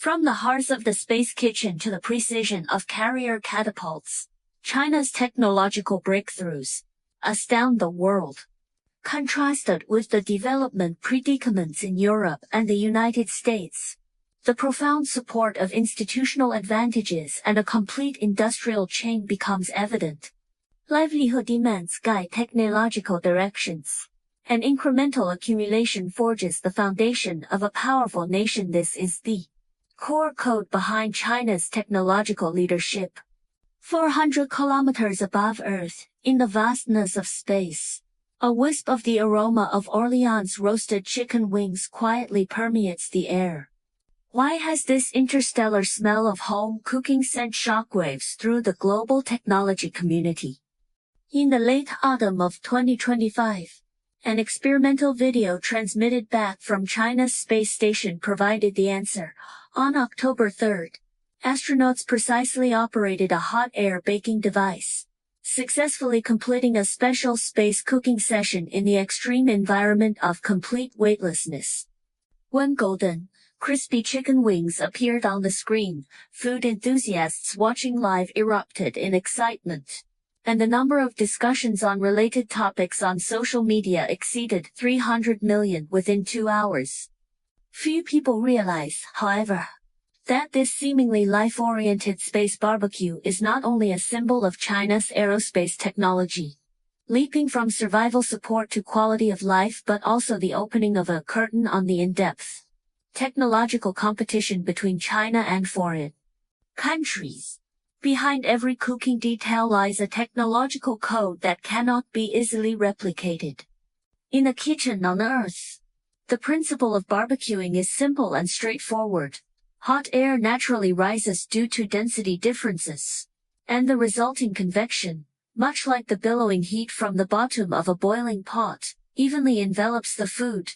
From the hearts of the space kitchen to the precision of carrier catapults, China's technological breakthroughs astound the world. Contrasted with the development predicaments in Europe and the United States, the profound support of institutional advantages and a complete industrial chain becomes evident. Livelihood demands guide technological directions, and incremental accumulation forges the foundation of a powerful nation. This is the core code behind China's technological leadership. 400 kilometers above Earth, in the vastness of space, a wisp of the aroma of Orleans roasted chicken wings quietly permeates the air. Why has this interstellar smell of home cooking sent shockwaves through the global technology community? In the late autumn of 2025, an experimental video transmitted back from China's space station provided the answer. On October 3rd, astronauts precisely operated a hot air baking device, successfully completing a special space cooking session in the extreme environment of complete weightlessness. When golden, crispy chicken wings appeared on the screen, food enthusiasts watching live erupted in excitement, and the number of discussions on related topics on social media exceeded 300 million within 2 hours. Few people realize, however, that this seemingly life-oriented space barbecue is not only a symbol of China's aerospace technology, leaping from survival support to quality of life, but also the opening of a curtain on the in-depth technological competition between China and foreign countries. Behind every cooking detail lies a technological code that cannot be easily replicated. In a kitchen on Earth, the principle of barbecuing is simple and straightforward. Hot air naturally rises due to density differences, and the resulting convection, much like the billowing heat from the bottom of a boiling pot, evenly envelops the food.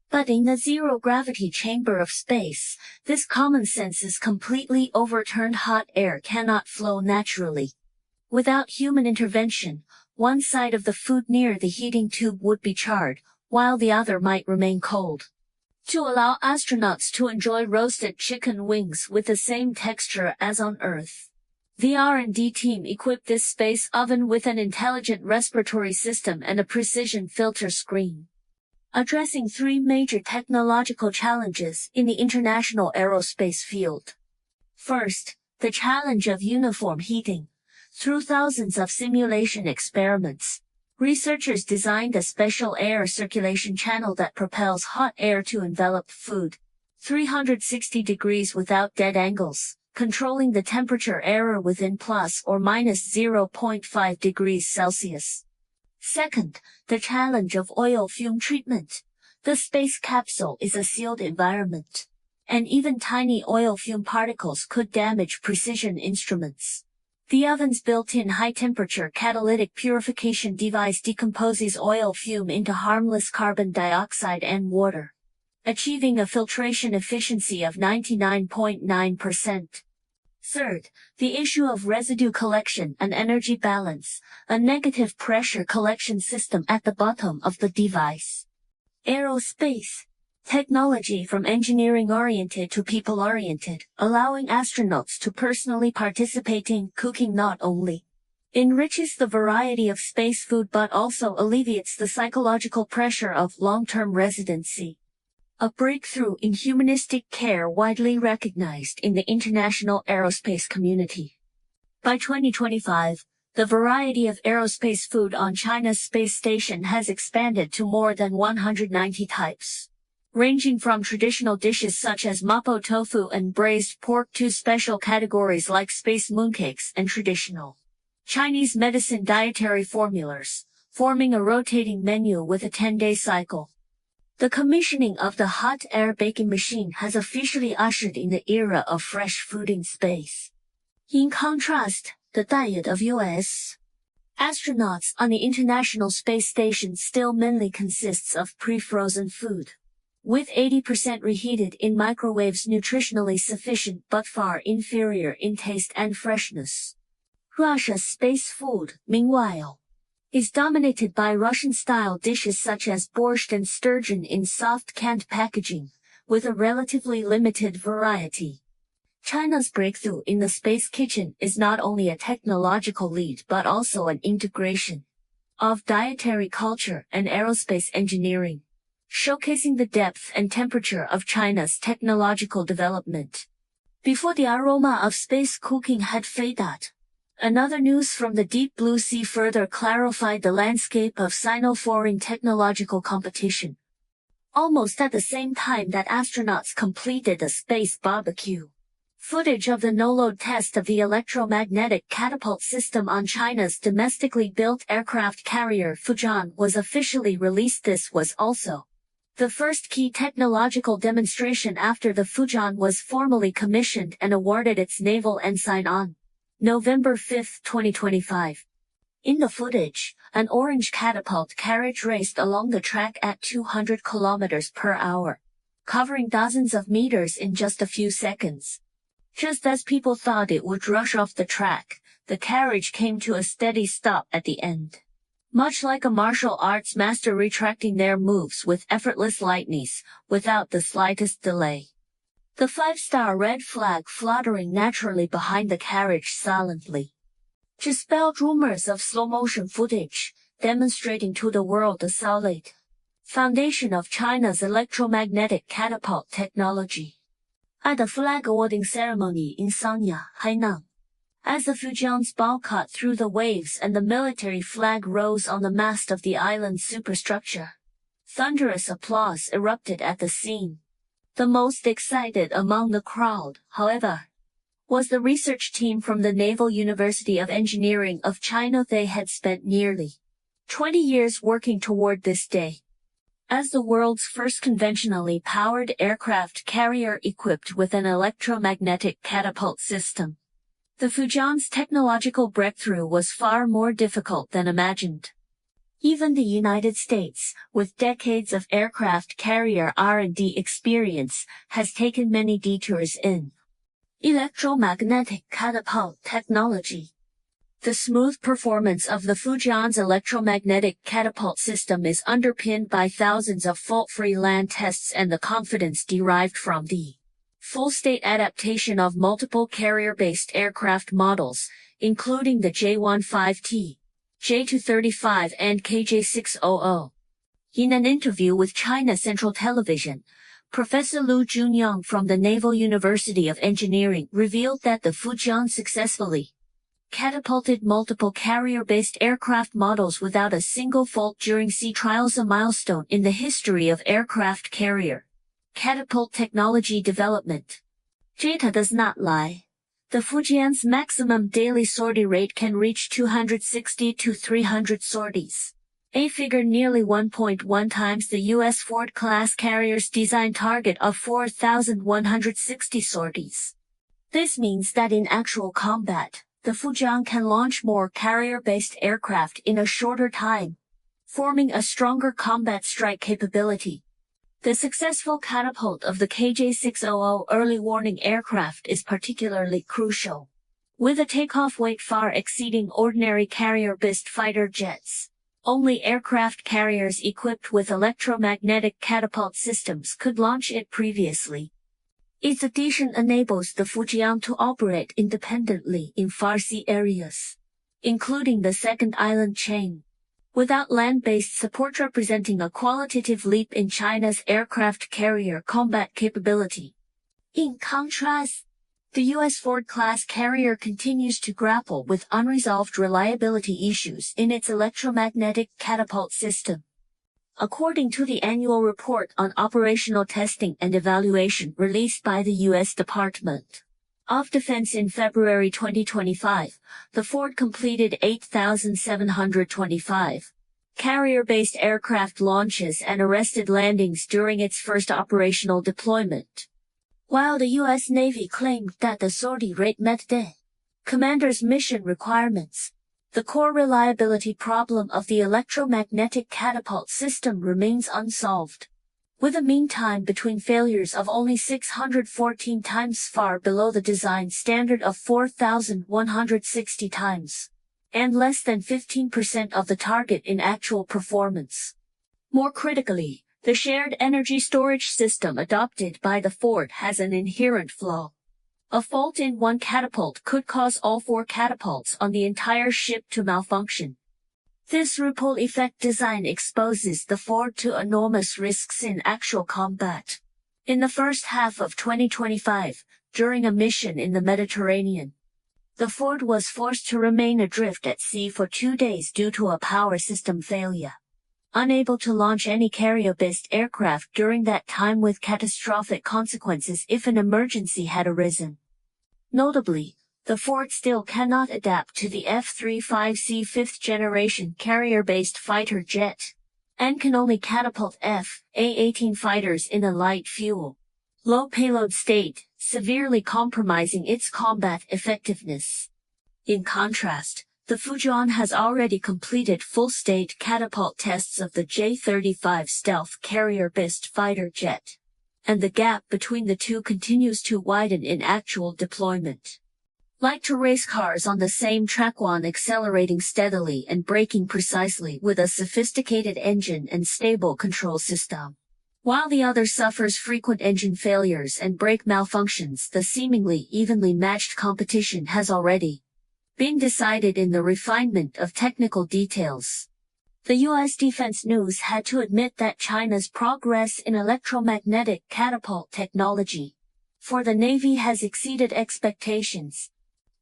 But in the zero-gravity chamber of space, this common sense is completely overturned. Hot air cannot flow naturally. Without human intervention, one side of the food near the heating tube would be charred, while the other might remain cold. To allow astronauts to enjoy roasted chicken wings with the same texture as on Earth, the R&D team equipped this space oven with an intelligent respiratory system and a precision filter screen, addressing 3 major technological challenges in the international aerospace field. First, the challenge of uniform heating. Through thousands of simulation experiments, researchers designed a special air circulation channel that propels hot air to envelop food 360 degrees without dead angles, controlling the temperature error within plus or minus 0.5 degrees Celsius. Second, the challenge of oil fume treatment. The space capsule is a sealed environment, and even tiny oil fume particles could damage precision instruments. The oven's built-in high-temperature catalytic purification device decomposes oil fume into harmless carbon dioxide and water, achieving a filtration efficiency of 99.9%. Third, the issue of residue collection and energy balance, a negative pressure collection system at the bottom of the device. Aerospace technology from engineering-oriented to people-oriented, allowing astronauts to personally participate in cooking not only enriches the variety of space food but also alleviates the psychological pressure of long-term residency. A breakthrough in humanistic care widely recognized in the international aerospace community. By 2025, the variety of aerospace food on China's space station has expanded to more than 190 types, ranging from traditional dishes such as mapo tofu and braised pork to special categories like space mooncakes and traditional Chinese medicine dietary formulas, forming a rotating menu with a 10-day cycle. The commissioning of the hot air baking machine has officially ushered in the era of fresh food in space. In contrast, the diet of U.S. astronauts on the International Space Station still mainly consists of pre-frozen food, with 80% reheated in microwaves, nutritionally sufficient but far inferior in taste and freshness. Russia's space food, meanwhile, is dominated by Russian-style dishes such as borscht and sturgeon in soft canned packaging, with a relatively limited variety. China's breakthrough in the space kitchen is not only a technological lead but also an integration of dietary culture and aerospace engineering, showcasing the depth and temperature of China's technological development. Before the aroma of space cooking had faded, another news from the deep blue sea further clarified the landscape of Sino-foreign technological competition. Almost at the same time that astronauts completed a space barbecue, footage of the no-load test of the electromagnetic catapult system on China's domestically built aircraft carrier Fujian was officially released. This was also the first key technological demonstration after the Fujian was formally commissioned and awarded its naval ensign on November 5, 2025. In the footage, an orange catapult carriage raced along the track at 200 km per hour, covering dozens of meters in just a few seconds. Just as people thought it would rush off the track, the carriage came to a steady stop at the end. Much like a martial arts master retracting their moves with effortless lightness, without the slightest delay. The 5-star red flag fluttering naturally behind the carriage silently dispelled rumors of slow-motion footage, demonstrating to the world the solid foundation of China's electromagnetic catapult technology. At the flag awarding ceremony in Sanya, Hainan, as the Fujian's bow cut through the waves and the military flag rose on the mast of the island's superstructure, thunderous applause erupted at the scene. The most excited among the crowd, however, was the research team from the Naval University of Engineering of China. They had spent nearly 20 years working toward this day. As the world's first conventionally powered aircraft carrier equipped with an electromagnetic catapult system, the Fujian's technological breakthrough was far more difficult than imagined. Even the United States, with decades of aircraft carrier R&D experience, has taken many detours in electromagnetic catapult technology. The smooth performance of the Fujian's electromagnetic catapult system is underpinned by thousands of fault-free land tests and the confidence derived from the full-state adaptation of multiple carrier-based aircraft models, including the J-15T, J-235 and KJ-600. In an interview with China Central Television, Professor Lu Junyang from the Naval University of Engineering revealed that the Fujian successfully catapulted multiple carrier-based aircraft models without a single fault during sea trials, a milestone in the history of aircraft carrier catapult technology development. Data does not lie. The Fujian's maximum daily sortie rate can reach 260 to 300 sorties, a figure nearly 1.1 times the U.S. Ford-class carrier's design target of 4,160 sorties. This means that in actual combat, the Fujian can launch more carrier-based aircraft in a shorter time, forming a stronger combat strike capability. The successful catapult of the KJ-600 early warning aircraft is particularly crucial, with a takeoff weight far exceeding ordinary carrier-based fighter jets. Only aircraft carriers equipped with electromagnetic catapult systems could launch it previously. Its addition enables the Fujian to operate independently in far sea areas, including the second island chain, without land-based support, representing a qualitative leap in China's aircraft carrier combat capability. In contrast, the U.S. Ford-class carrier continues to grapple with unresolved reliability issues in its electromagnetic catapult system. According to the annual report on operational testing and evaluation released by the U.S. Department of Defense in February 2025, the Ford completed 8,725 carrier-based aircraft launches and arrested landings during its first operational deployment. While the U.S. Navy claimed that the sortie rate met the commander's mission requirements, the core reliability problem of the electromagnetic catapult system remains unsolved, with a mean time between failures of only 614 times, far below the design standard of 4,160 times, and less than 15% of the target in actual performance. More critically, The shared energy storage system adopted by the Ford has an inherent flaw. A fault in one catapult could cause all 4 catapults on the entire ship to malfunction. This ripple effect design exposes the Ford to enormous risks in actual combat. In the first half of 2025, during a mission in the Mediterranean, the Ford was forced to remain adrift at sea for 2 days due to a power system failure. Unable to launch any carrier-based aircraft during that time, with catastrophic consequences if an emergency had arisen. Notably, the Ford still cannot adapt to the F-35C 5th-generation carrier-based fighter jet, and can only catapult F/A-18 fighters in a light fuel, low payload state, severely compromising its combat effectiveness. In contrast, the Fujian has already completed full-state catapult tests of the J-35 stealth carrier-based fighter jet, and the gap between the two continues to widen in actual deployment. Like two race cars on the same track, one accelerating steadily and braking precisely with a sophisticated engine and stable control system, while the other suffers frequent engine failures and brake malfunctions. The seemingly evenly matched competition has already been decided in the refinement of technical details. The U.S. Defense News had to admit that China's progress in electromagnetic catapult technology for the Navy has exceeded expectations.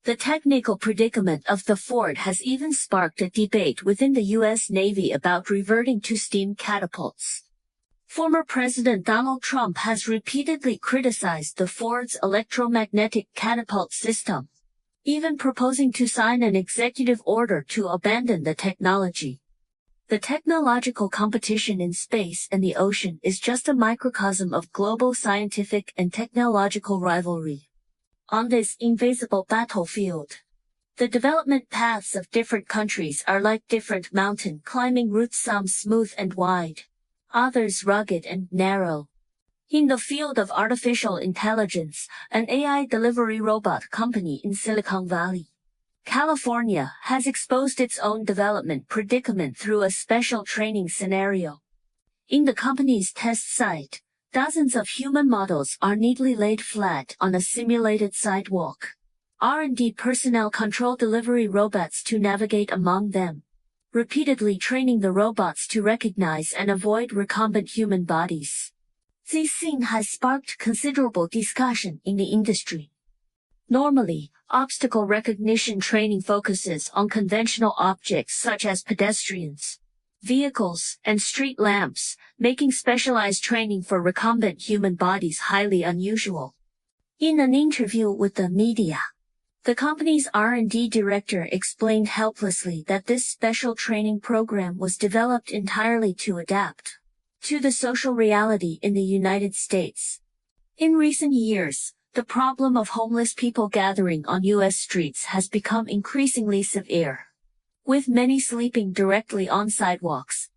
The technical predicament of the Ford has even sparked a debate within the U.S. Navy about reverting to steam catapults. Former President Donald Trump has repeatedly criticized the Ford's electromagnetic catapult system, even proposing to sign an executive order to abandon the technology. The technological competition in space and the ocean is just a microcosm of global scientific and technological rivalry. On this invisible battlefield, the development paths of different countries are like different mountain climbing routes, some smooth and wide, others rugged and narrow. In the field of artificial intelligence, an AI delivery robot company in Silicon Valley, California, has exposed its own development predicament through a special training scenario. In the company's test site, dozens of human models are neatly laid flat on a simulated sidewalk. R&D personnel control delivery robots to navigate among them, repeatedly training the robots to recognize and avoid recumbent human bodies. This scene has sparked considerable discussion in the industry. Normally, obstacle recognition training focuses on conventional objects such as pedestrians, vehicles, and street lamps, making specialized training for recumbent human bodies highly unusual. In an interview with the media, the company's R&D director explained helplessly that this special training program was developed entirely to adapt to the social reality in the United States. In recent years, the problem of homeless people gathering on U.S. streets has become increasingly severe, with many sleeping directly on sidewalks.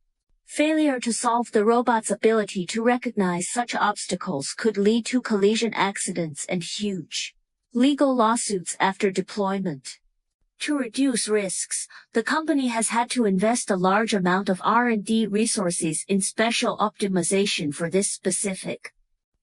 Failure to solve the robot's ability to recognize such obstacles could lead to collision accidents and huge legal lawsuits after deployment. To reduce risks, the company has had to invest a large amount of R&D resources in special optimization for this specific.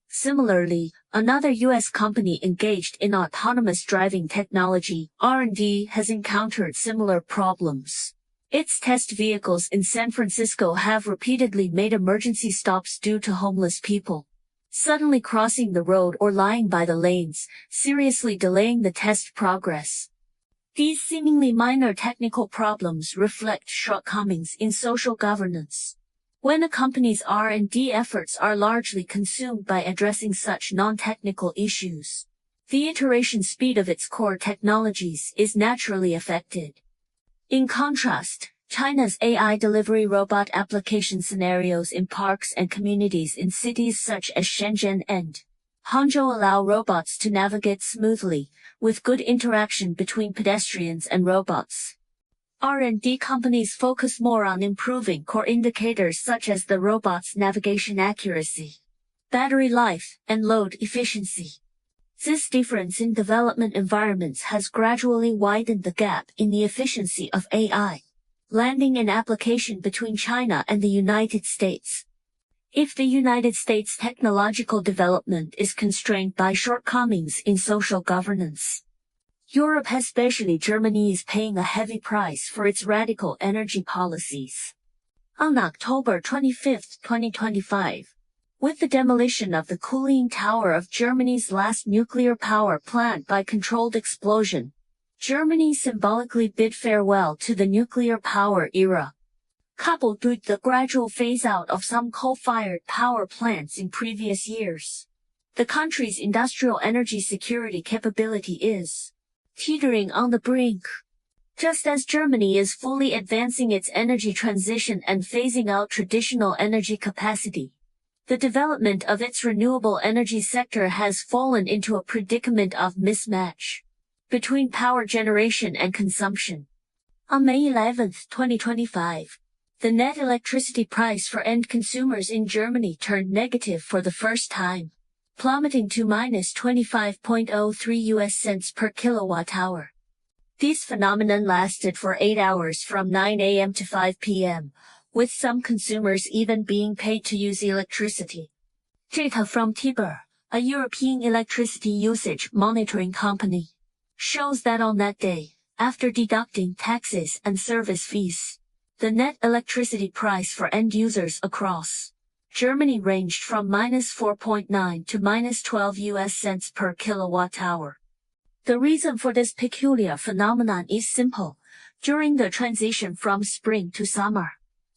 Similarly, another U.S. company engaged in autonomous driving technology, R&D, has encountered similar problems. Its test vehicles in San Francisco have repeatedly made emergency stops due to homeless people suddenly crossing the road or lying by the lanes, seriously delaying the test progress. These seemingly minor technical problems reflect shortcomings in social governance. When a company's R&D efforts are largely consumed by addressing such non-technical issues, the iteration speed of its core technologies is naturally affected. In contrast, China's AI delivery robot application scenarios in parks and communities in cities such as Shenzhen and Hangzhou allow robots to navigate smoothly, with good interaction between pedestrians and robots. R&D companies focus more on improving core indicators such as the robot's navigation accuracy, battery life, and load efficiency. This difference in development environments has gradually widened the gap in the efficiency of AI landing and application between China and the United States. If the United States' technological development is constrained by shortcomings in social governance, Europe, especially Germany, is paying a heavy price for its radical energy policies. On October 25, 2025, with the demolition of the cooling tower of Germany's last nuclear power plant by controlled explosion, Germany symbolically bid farewell to the nuclear power era. Coupled with the gradual phase-out of some coal-fired power plants in previous years, the country's industrial energy security capability is teetering on the brink. Just as Germany is fully advancing its energy transition and phasing out traditional energy capacity, the development of its renewable energy sector has fallen into a predicament of mismatch between power generation and consumption. On May 11, 2025, the net electricity price for end consumers in Germany turned negative for the first time, plummeting to minus 25.03 US cents per kilowatt-hour. This phenomenon lasted for 8 hours from 9 a.m. to 5 p.m., with some consumers even being paid to use electricity. Data from Tiber, a European electricity usage monitoring company, shows that on that day, after deducting taxes and service fees, the net electricity price for end users across Germany ranged from minus 4.9 to minus 12 US cents per kilowatt-hour. The reason for this peculiar phenomenon is simple. During the transition from spring to summer,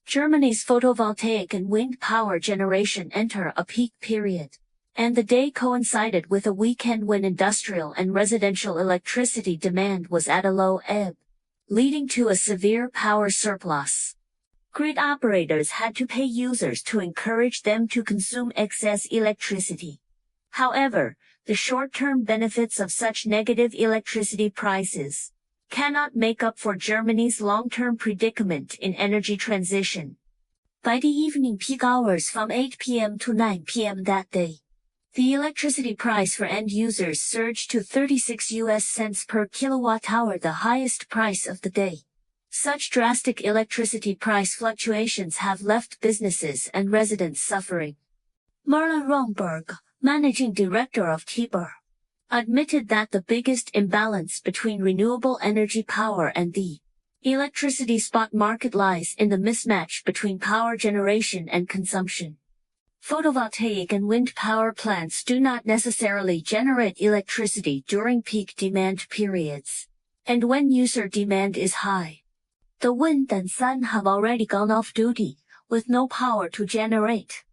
Germany's photovoltaic and wind power generation enter a peak period, and the day coincided with a weekend when industrial and residential electricity demand was at a low ebb, leading to a severe power surplus. Grid operators had to pay users to encourage them to consume excess electricity. However, the short-term benefits of such negative electricity prices cannot make up for Germany's long-term predicament in energy transition. By the evening peak hours from 8 p.m. to 9 p.m. that day, the electricity price for end users surged to 36 US cents per kilowatt-hour, the highest price of the day. Such drastic electricity price fluctuations have left businesses and residents suffering. Marla Romberg, managing director of Tiber, admitted that the biggest imbalance between renewable energy power and the electricity spot market lies in the mismatch between power generation and consumption. Photovoltaic and wind power plants do not necessarily generate electricity during peak demand periods, and when user demand is high. The wind and sun have already gone off duty, with no power to generate.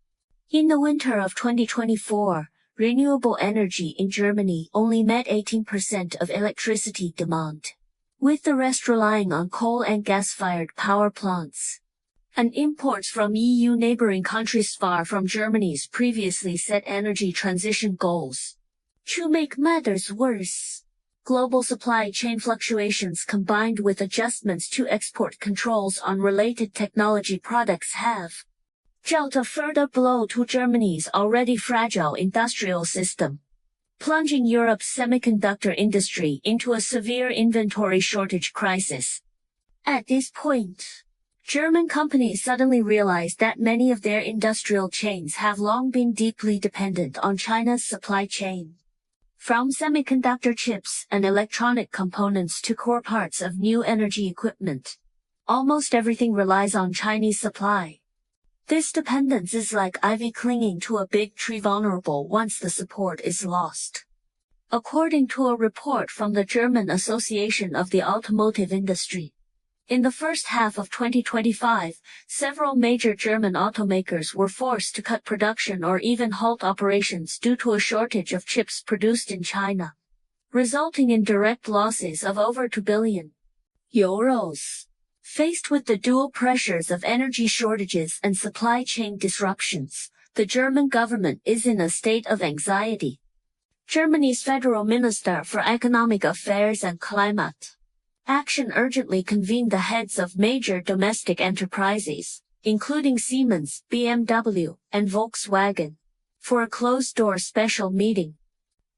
In the winter of 2024, renewable energy in Germany only met 18% of electricity demand, with the rest relying on coal and gas-fired power plants and imports from EU neighboring countries far from Germany's previously set energy transition goals. To make matters worse, global supply chain fluctuations combined with adjustments to export controls on related technology products have dealt a further blow to Germany's already fragile industrial system, plunging Europe's semiconductor industry into a severe inventory shortage crisis. At this point, German companies suddenly realized that many of their industrial chains have long been deeply dependent on China's supply chain. From semiconductor chips and electronic components to core parts of new energy equipment, almost everything relies on Chinese supply. This dependence is like ivy clinging to a big tree, vulnerable once the support is lost. According to a report from the German Association of the Automotive Industry, in the first half of 2025, several major German automakers were forced to cut production or even halt operations due to a shortage of chips produced in China, resulting in direct losses of over 2 billion euros. Faced with the dual pressures of energy shortages and supply chain disruptions, the German government is in a state of anxiety. Germany's Federal Minister for Economic Affairs and Climate Action urgently convened the heads of major domestic enterprises, including Siemens, BMW, and Volkswagen, for a closed-door special meeting.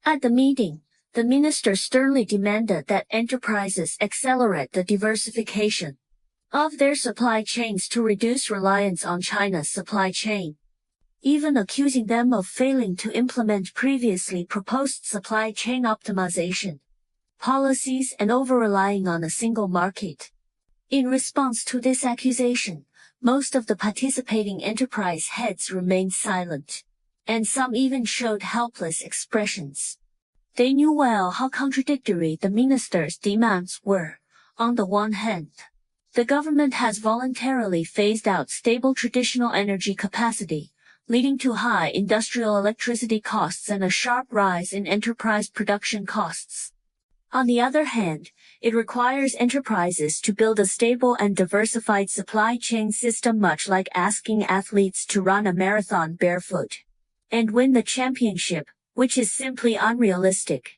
At the meeting, the minister sternly demanded that enterprises accelerate the diversification of their supply chains to reduce reliance on China's supply chain. even accusing them of failing to implement previously proposed supply chain optimization policies and over-relying on a single market. In response to this accusation, most of the participating enterprise heads remained silent, and some even showed helpless expressions. They knew well how contradictory the ministers' demands were. On the one hand, the government has voluntarily phased out stable traditional energy capacity, leading to high industrial electricity costs and a sharp rise in enterprise production costs. On the other hand, it requires enterprises to build a stable and diversified supply chain system, much like asking athletes to run a marathon barefoot and win the championship, which is simply unrealistic.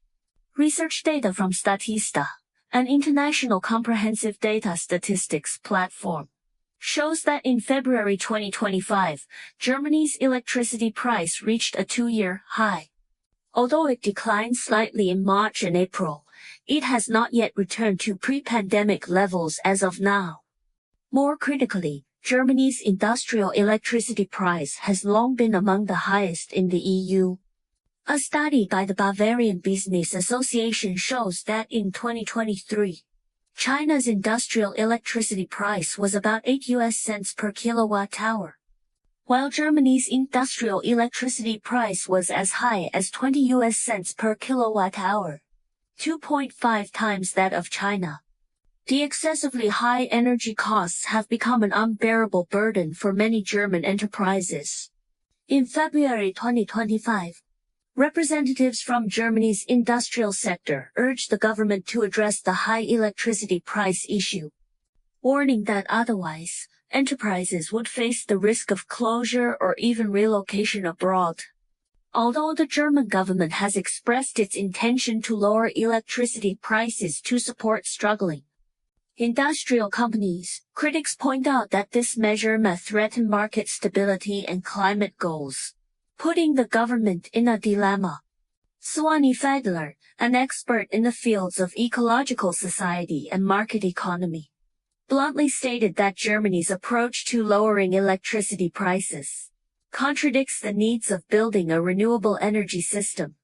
Research data from Statista, an international comprehensive data statistics platform, shows that in February 2025, Germany's electricity price reached a two-year high. Although it declined slightly in March and April, it has not yet returned to pre-pandemic levels as of now. More critically, Germany's industrial electricity price has long been among the highest in the EU. A study by the Bavarian Business Association shows that in 2023, China's industrial electricity price was about 8 US cents per kilowatt hour, while Germany's industrial electricity price was as high as 20 US cents per kilowatt hour, 2.5 times that of China. The excessively high energy costs have become an unbearable burden for many German enterprises. In February 2025, representatives from Germany's industrial sector urged the government to address the high electricity price issue, warning that otherwise, enterprises would face the risk of closure or even relocation abroad. Although the German government has expressed its intention to lower electricity prices to support struggling industrial companies, critics point out that this measure may threaten market stability and climate goals, putting the government in a dilemma. Suani Fedler, an expert in the fields of ecological society and market economy, bluntly stated that Germany's approach to lowering electricity prices contradicts the needs of building a renewable energy system.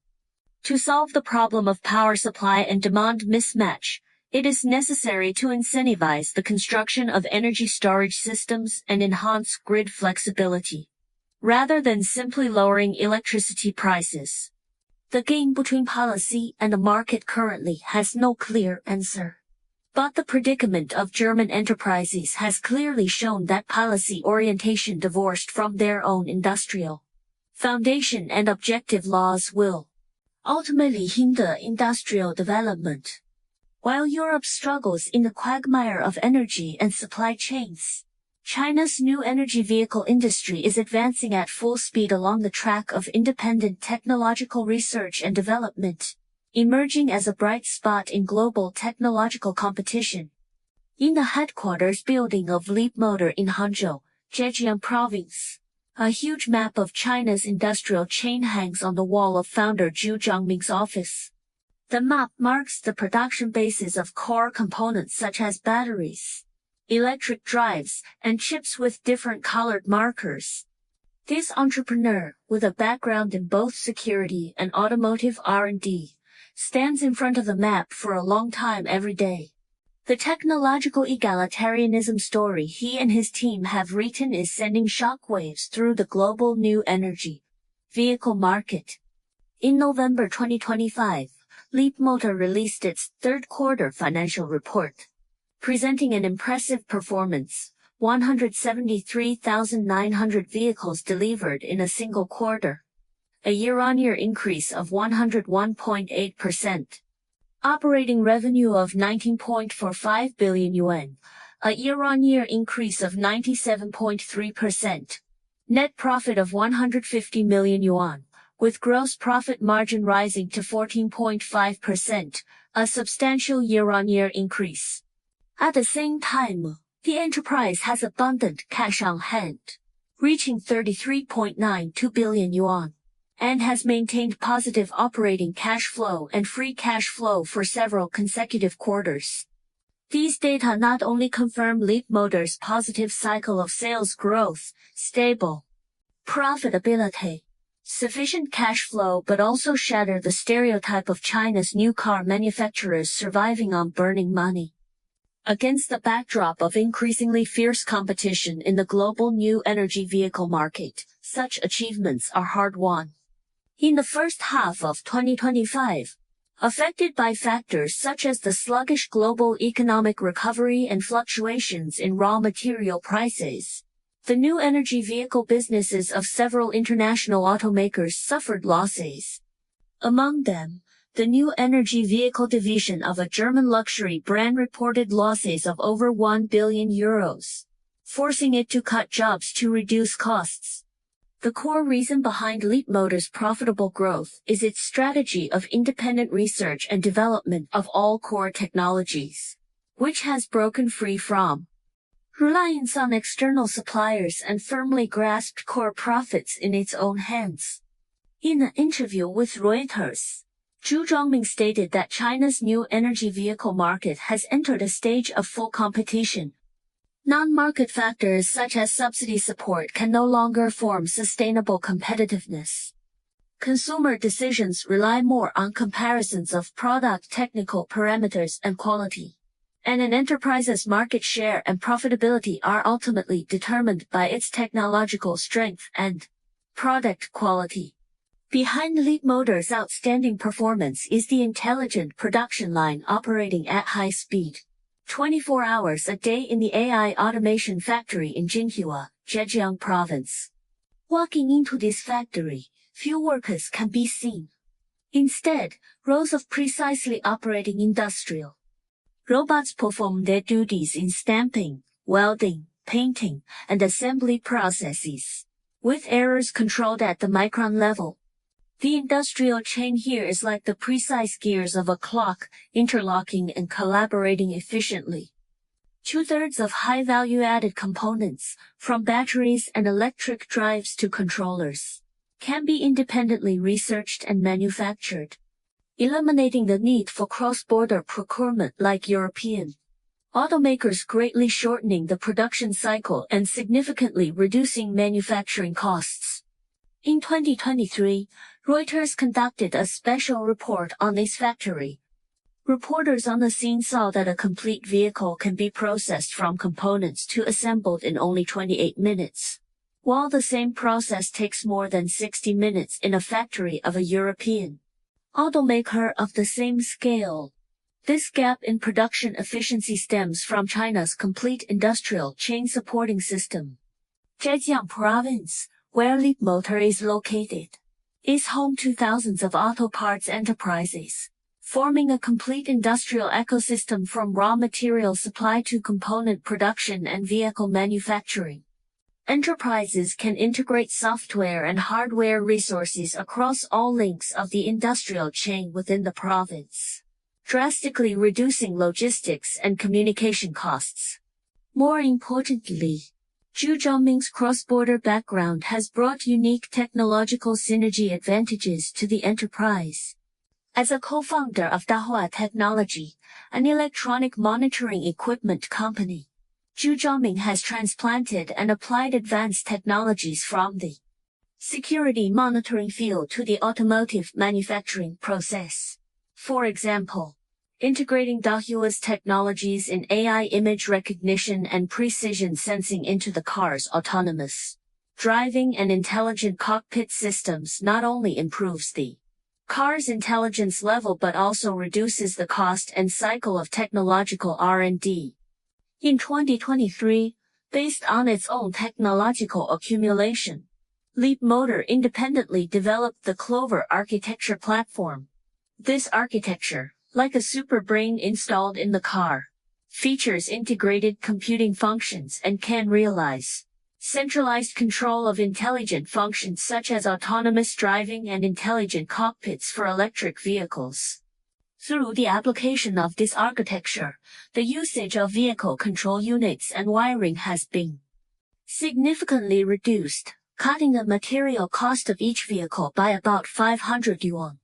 To solve the problem of power supply and demand mismatch, it is necessary to incentivize the construction of energy storage systems and enhance grid flexibility, rather than simply lowering electricity prices. The game between policy and the market currently has no clear answer. But the predicament of German enterprises has clearly shown that policy orientation divorced from their own industrial foundation and objective laws will ultimately hinder industrial development. While Europe struggles in the quagmire of energy and supply chains, China's new energy vehicle industry is advancing at full speed along the track of independent technological research and development, emerging as a bright spot in global technological competition. In the headquarters building of Leapmotor in Hangzhou, Zhejiang Province, a huge map of China's industrial chain hangs on the wall of founder Zhu Zhangming's office. The map marks the production bases of core components such as batteries, electric drives, and chips with different colored markers. This entrepreneur, with a background in both security and automotive R&D, stands in front of the map for a long time every day. The technological egalitarianism story he and his team have written is sending shockwaves through the global new energy vehicle market. In November 2025, Leapmotor released its third quarter financial report, presenting an impressive performance: 173,900 vehicles delivered in a single quarter, a year-on-year increase of 101.8%. Operating revenue of 19.45 billion yuan, a year-on-year increase of 97.3%. Net profit of 150 million yuan, with gross profit margin rising to 14.5%, a substantial year-on-year increase. At the same time, the enterprise has abundant cash on hand, reaching 33.92 billion yuan, and has maintained positive operating cash flow and free cash flow for several consecutive quarters. These data not only confirm Leapmotor's positive cycle of sales growth, stable Profitability. Sufficient cash flow but also shatter the stereotype of China's new car manufacturers surviving on burning money. Against the backdrop of increasingly fierce competition in the global new energy vehicle market, such achievements are hard-won. In the first half of 2025, affected by factors such as the sluggish global economic recovery and fluctuations in raw material prices, the new energy vehicle businesses of several international automakers suffered losses. Among them, the new energy vehicle division of a German luxury brand reported losses of over 1 billion euros, forcing it to cut jobs to reduce costs. The core reason behind Leapmotor's profitable growth is its strategy of independent research and development of all core technologies, which has broken free from reliance on external suppliers and firmly grasped core profits in its own hands. In an interview with Reuters, Zhu Zhongming stated that China's new energy vehicle market has entered a stage of full competition. Non-market factors such as subsidy support can no longer form sustainable competitiveness. Consumer decisions rely more on comparisons of product technical parameters and quality, and an enterprise's market share and profitability are ultimately determined by its technological strength and product quality. Behind Leapmotor's outstanding performance is the intelligent production line operating at high speed, 24 hours a day in the AI automation factory in Jinhua, Zhejiang province. Walking into this factory, few workers can be seen. Instead, rows of precisely operating industrial robots perform their duties in stamping, welding, painting, and assembly processes, with errors controlled at the micron level. The industrial chain here is like the precise gears of a clock, interlocking and collaborating efficiently. 2/3 of high value-added components, from batteries and electric drives to controllers, can be independently researched and manufactured, eliminating the need for cross-border procurement like European automakers, greatly shortening the production cycle and significantly reducing manufacturing costs. In 2023, Reuters conducted a special report on this factory. Reporters on the scene saw that a complete vehicle can be processed from components to assembled in only 28 minutes, while the same process takes more than 60 minutes in a factory of a European automaker of the same scale. This gap in production efficiency stems from China's complete industrial chain supporting system. Zhejiang province, where Leapmotor is located, is home to thousands of auto parts enterprises, forming a complete industrial ecosystem from raw material supply to component production and vehicle manufacturing. Enterprises can integrate software and hardware resources across all links of the industrial chain within the province, drastically reducing logistics and communication costs. More importantly, Zhu Zhongming's cross-border background has brought unique technological synergy advantages to the enterprise. As a co-founder of Dahua Technology, an electronic monitoring equipment company, Zhu Zhongming has transplanted and applied advanced technologies from the security monitoring field to the automotive manufacturing process. For example, integrating Dahua's technologies in AI image recognition and precision sensing into the car's autonomous driving and intelligent cockpit systems not only improves the car's intelligence level but also reduces the cost and cycle of technological R&D. In 2023, based on its own technological accumulation, Leapmotor independently developed the Clover architecture platform. This architecture, like a super brain installed in the car, features integrated computing functions and can realize centralized control of intelligent functions such as autonomous driving and intelligent cockpits for electric vehicles. Through the application of this architecture, the usage of vehicle control units and wiring has been significantly reduced, cutting the material cost of each vehicle by about 500 yuan.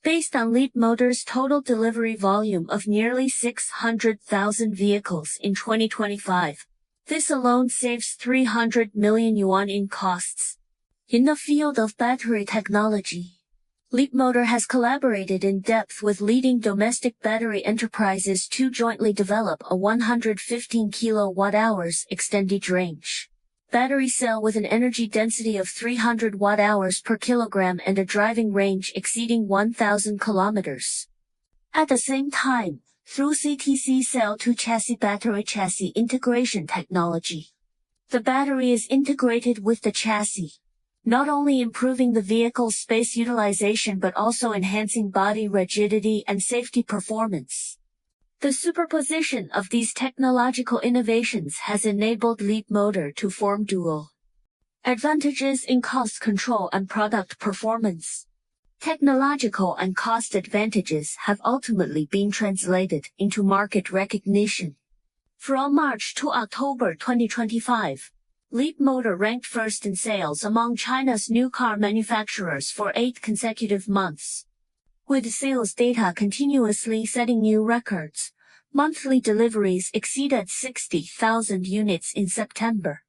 Based on Leapmotor's total delivery volume of nearly 600,000 vehicles in 2025, this alone saves 300 million yuan in costs. In the field of battery technology, Leapmotor has collaborated in depth with leading domestic battery enterprises to jointly develop a 115 kWh extended range battery cell with an energy density of 300 watt-hours per kilogram and a driving range exceeding 1,000 kilometers. At the same time, through CTC cell-to-chassis battery chassis integration technology, the battery is integrated with the chassis, not only improving the vehicle's space utilization but also enhancing body rigidity and safety performance. The superposition of these technological innovations has enabled Leapmotor to form dual advantages in cost control and product performance. Technological and cost advantages have ultimately been translated into market recognition. From March to October 2025, Leapmotor ranked first in sales among China's new car manufacturers for 8 consecutive months. With sales data continuously setting new records, monthly deliveries exceeded 60,000 units in September,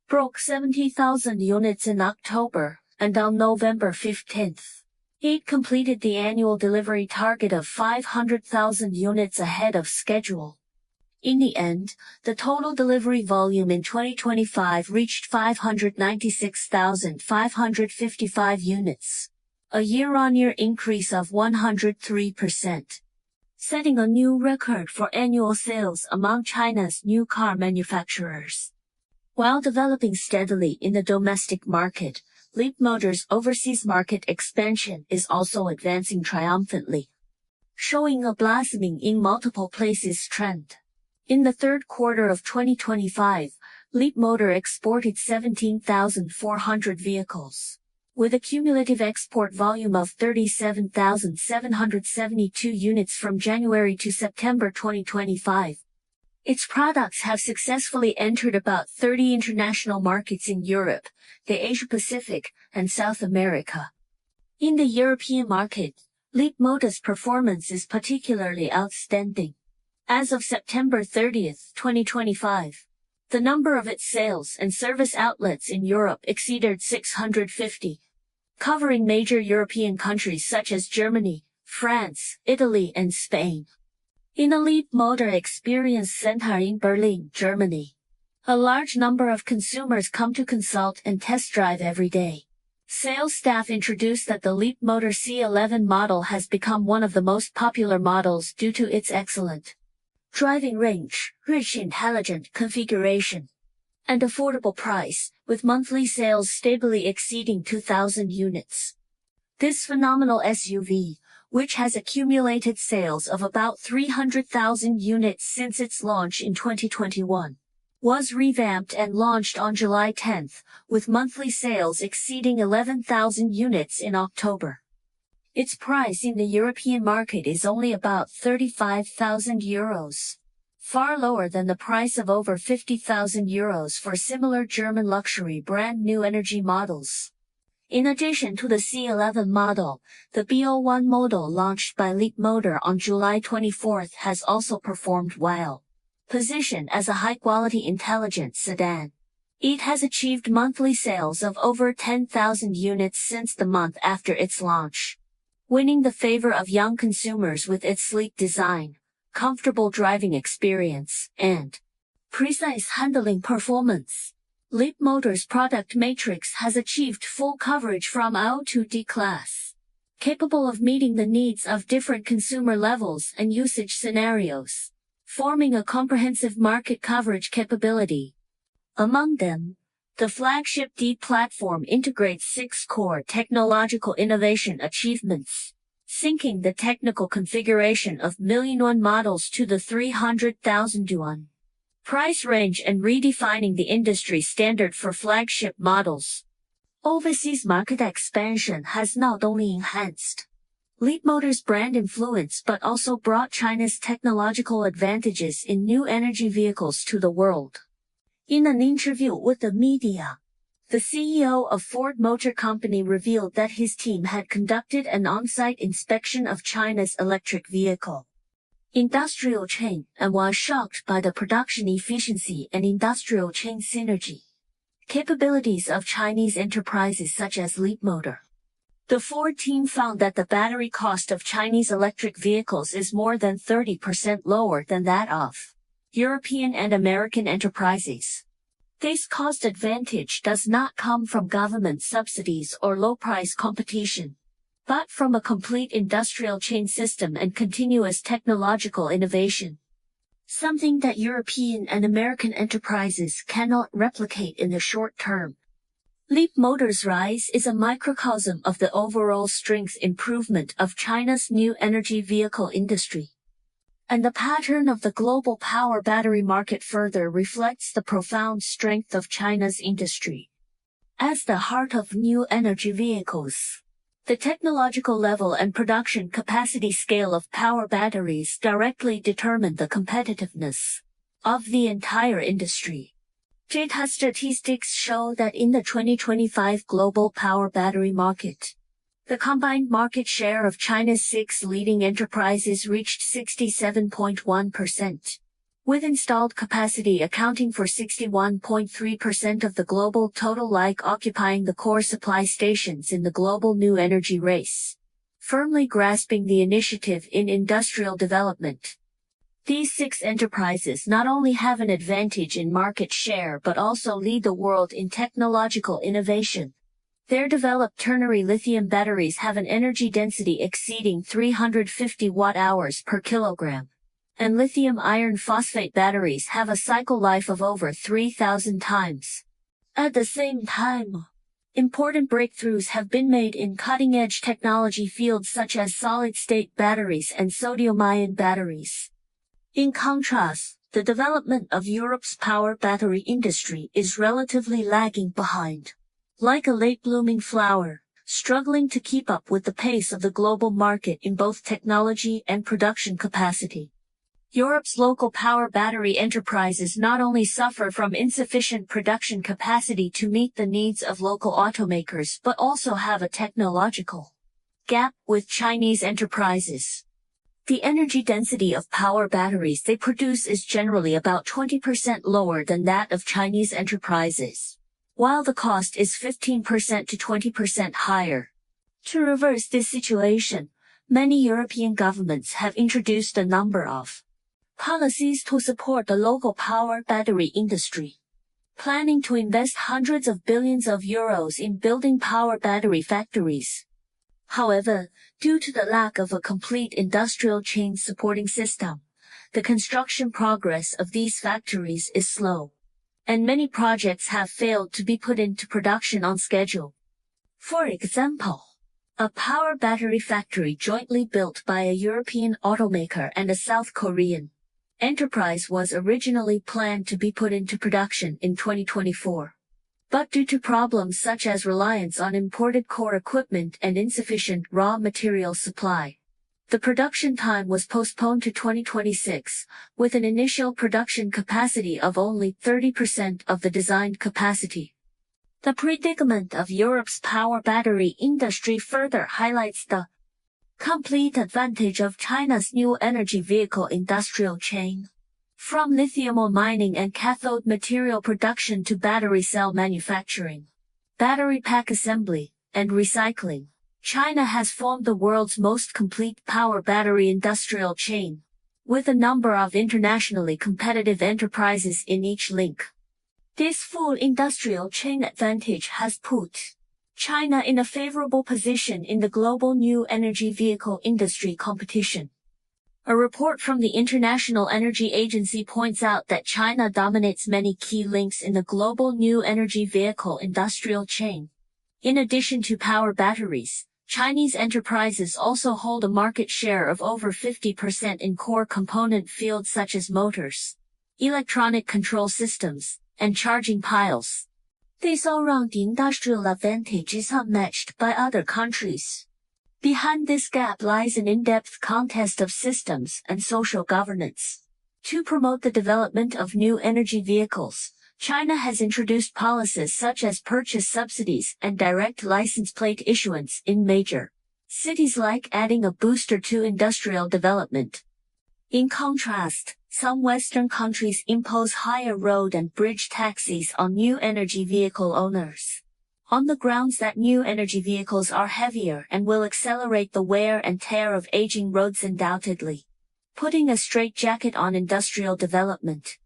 broke 70,000 units in October, and on November 15th, it completed the annual delivery target of 500,000 units ahead of schedule. In the end, the total delivery volume in 2025 reached 596,555 units, a year-on-year increase of 103%, setting a new record for annual sales among China's new car manufacturers. While developing steadily in the domestic market, Leapmotor's overseas market expansion is also advancing triumphantly, showing a blossoming in multiple places trend. In the third quarter of 2025, Leapmotor exported 17,400 vehicles, with a cumulative export volume of 37,772 units from January to September 2025. Its products have successfully entered about 30 international markets in Europe, the Asia-Pacific, and South America. In the European market, Leapmotor's performance is particularly outstanding. As of September 30, 2025, the number of its sales and service outlets in Europe exceeded 650, covering major European countries such as Germany, France, Italy, and Spain. In a Leapmotor Experience Center in Berlin, Germany, a large number of consumers come to consult and test drive every day. Sales staff introduced that the Leapmotor C11 model has become one of the most popular models due to its excellent driving range, rich intelligent configuration, and affordable price, with monthly sales stably exceeding 2,000 units. This phenomenal SUV, which has accumulated sales of about 300,000 units since its launch in 2021, was revamped and launched on July 10, with monthly sales exceeding 11,000 units in October. Its price in the European market is only about 35,000 euros, far lower than the price of over 50,000 euros for similar German luxury brand new energy models. In addition to the C11 model, the B01 model launched by Leapmotor on July 24 has also performed well. Positioned as a high-quality intelligent sedan, it has achieved monthly sales of over 10,000 units since the month after its launch, winning the favor of young consumers with its sleek design, comfortable driving experience, and precise handling performance. Leapmotor's product matrix has achieved full coverage from A to D class, capable of meeting the needs of different consumer levels and usage scenarios, forming a comprehensive market coverage capability. Among them, the flagship D platform integrates 6 core technological innovation achievements, syncing the technical configuration of million-yuan models to the 300,000 yuan price range and redefining the industry standard for flagship models. Overseas market expansion has not only enhanced Leapmotor's brand influence but also brought China's technological advantages in new energy vehicles to the world. In an interview with the media, the CEO of Ford Motor Company revealed that his team had conducted an on-site inspection of China's electric vehicle industrial chain and was shocked by the production efficiency and industrial chain synergy. capabilities of Chinese enterprises such as Leapmotor. The Ford team found that the battery cost of Chinese electric vehicles is more than 30% lower than that of European and American enterprises. This cost advantage does not come from government subsidies or low-price competition, but from a complete industrial chain system and continuous technological innovation. Something that European and American enterprises cannot replicate in the short term. Leapmotor's rise is a microcosm of the overall strength improvement of China's new energy vehicle industry. And the pattern of the global power battery market further reflects the profound strength of China's industry. As the heart of new energy vehicles, the technological level and production capacity scale of power batteries directly determine the competitiveness of the entire industry. Data statistics show that in the 2025 global power battery market, the combined market share of China's 6 leading enterprises reached 67.1%, with installed capacity accounting for 61.3% of the global total, like occupying the core supply stations in the global new energy race, firmly grasping the initiative in industrial development. These 6 enterprises not only have an advantage in market share but also lead the world in technological innovation. Their developed ternary lithium batteries have an energy density exceeding 350 watt-hours per kilogram, and lithium iron phosphate batteries have a cycle life of over 3,000 times. At the same time, important breakthroughs have been made in cutting-edge technology fields such as solid-state batteries and sodium-ion batteries. In contrast, the development of Europe's power battery industry is relatively lagging behind. Like a late-blooming flower, struggling to keep up with the pace of the global market in both technology and production capacity. Europe's local power battery enterprises not only suffer from insufficient production capacity to meet the needs of local automakers but also have a technological gap with Chinese enterprises. The energy density of power batteries they produce is generally about 20% lower than that of Chinese enterprises, while the cost is 15% to 20% higher. To reverse this situation, many European governments have introduced a number of policies to support the local power battery industry, planning to invest hundreds of billions of euros in building power battery factories. However, due to the lack of a complete industrial chain supporting system, the construction progress of these factories is slow, and many projects have failed to be put into production on schedule. For example, a power battery factory jointly built by a European automaker and a South Korean enterprise was originally planned to be put into production in 2024. But due to problems such as reliance on imported core equipment and insufficient raw material supply, the production time was postponed to 2026, with an initial production capacity of only 30% of the designed capacity. The predicament of Europe's power battery industry further highlights the complete advantage of China's new energy vehicle industrial chain. From lithium mining and cathode material production to battery cell manufacturing, battery pack assembly, and recycling, China has formed the world's most complete power battery industrial chain, with a number of internationally competitive enterprises in each link. This full industrial chain advantage has put China in a favorable position in the global new energy vehicle industry competition. A report from the International Energy Agency points out that China dominates many key links in the global new energy vehicle industrial chain. In addition to power batteries, Chinese enterprises also hold a market share of over 50% in core component fields such as motors, electronic control systems, and charging piles. This all-round industrial advantage is unmatched by other countries. Behind this gap lies an in-depth contest of systems and social governance. To promote the development of new energy vehicles, China has introduced policies such as purchase subsidies and direct license plate issuance in major cities, like adding a booster to industrial development. In contrast, some Western countries impose higher road and bridge taxes on new energy vehicle owners, on the grounds that new energy vehicles are heavier and will accelerate the wear and tear of aging roads, undoubtedly putting a straitjacket on industrial development.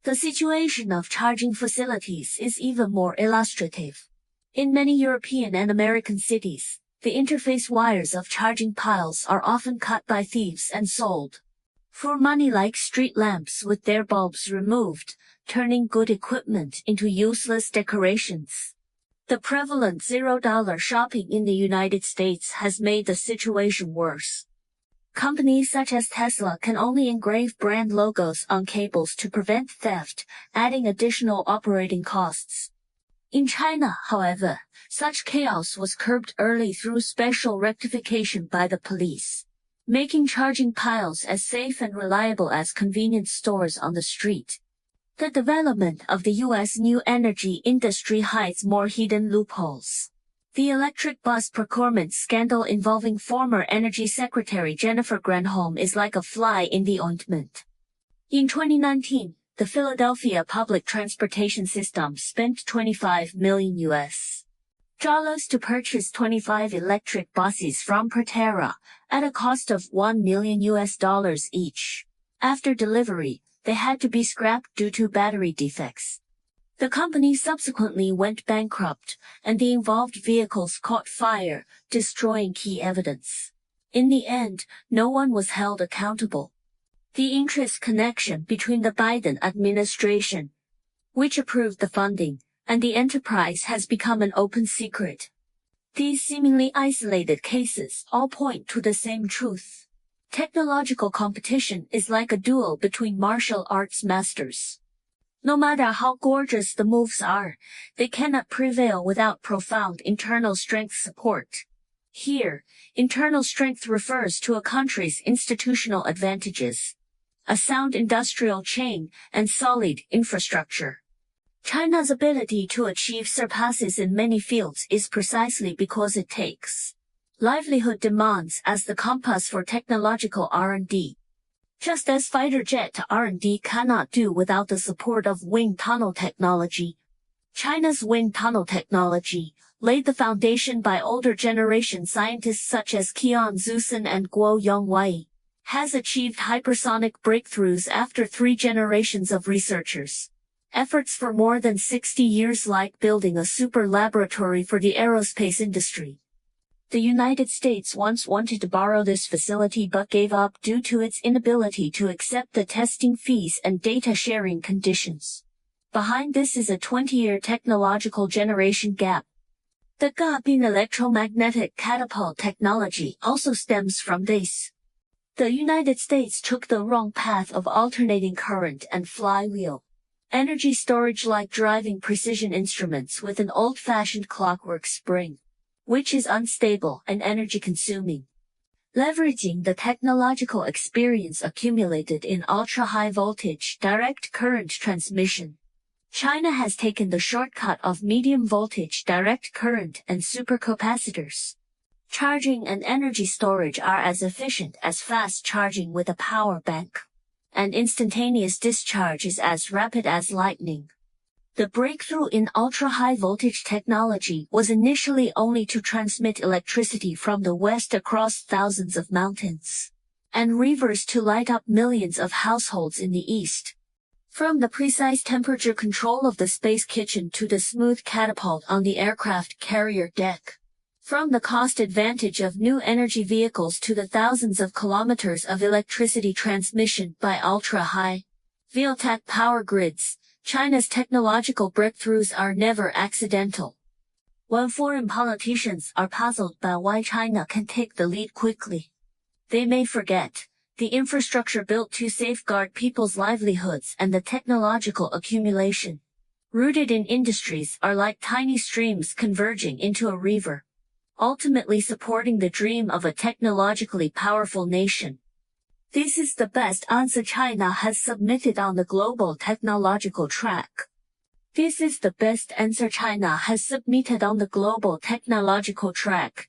The situation of charging facilities is even more illustrative. In many European and American cities, the interface wires of charging piles are often cut by thieves and sold for money like street lamps with their bulbs removed, turning good equipment into useless decorations. The prevalent $0 shopping in the United States has made the situation worse. Companies such as Tesla can only engrave brand logos on cables to prevent theft, adding additional operating costs. In China, however, such chaos was curbed early through special rectification by the police, making charging piles as safe and reliable as convenience stores on the street. The development of the U.S. new energy industry hides more hidden loopholes. The electric bus procurement scandal involving former Energy Secretary Jennifer Granholm is like a fly in the ointment. In 2019, the Philadelphia public transportation system spent $25 million to purchase 25 electric buses from Proterra at a cost of $1 million each. After delivery, they had to be scrapped due to battery defects. The company subsequently went bankrupt, and the involved vehicles caught fire, destroying key evidence. In the end, no one was held accountable. The interest connection between the Biden administration, which approved the funding, and the enterprise has become an open secret. These seemingly isolated cases all point to the same truth. Technological competition is like a duel between martial arts masters. No matter how gorgeous the moves are, they cannot prevail without profound internal strength support. Here, internal strength refers to a country's institutional advantages, a sound industrial chain, and solid infrastructure. China's ability to achieve surpasses in many fields is precisely because it takes livelihood demands as the compass for technological R&D. Just as fighter jet R&D cannot do without the support of wind tunnel technology, China's wind tunnel technology, laid the foundation by older generation scientists such as Qian Zuosan and Guo Yongwei, has achieved hypersonic breakthroughs after 3 generations of researchers. Efforts for more than 60 years, like building a super laboratory for the aerospace industry. The United States once wanted to borrow this facility but gave up due to its inability to accept the testing fees and data sharing conditions. Behind this is a 20-year technological generation gap. The gap in electromagnetic catapult technology also stems from this. The United States took the wrong path of alternating current and flywheel energy storage, like driving precision instruments with an old-fashioned clockwork spring, which is unstable and energy-consuming. Leveraging the technological experience accumulated in ultra-high voltage direct current transmission, China has taken the shortcut of medium voltage direct current and supercapacitors. Charging and energy storage are as efficient as fast charging with a power bank, and instantaneous discharge is as rapid as lightning. The breakthrough in ultra-high voltage technology was initially only to transmit electricity from the west across thousands of mountains, and rivers to light up millions of households in the east. From the precise temperature control of the space kitchen to the smooth catapult on the aircraft carrier deck. From the cost advantage of new energy vehicles to the thousands of kilometers of electricity transmission by ultra-high voltage power grids, China's technological breakthroughs are never accidental. When foreign politicians are puzzled by why China can take the lead quickly, they may forget the infrastructure built to safeguard people's livelihoods and the technological accumulation rooted in industries are like tiny streams converging into a river, ultimately supporting the dream of a technologically powerful nation. This is the best answer China has submitted on the global technological track. This is the best answer China has submitted on the global technological track.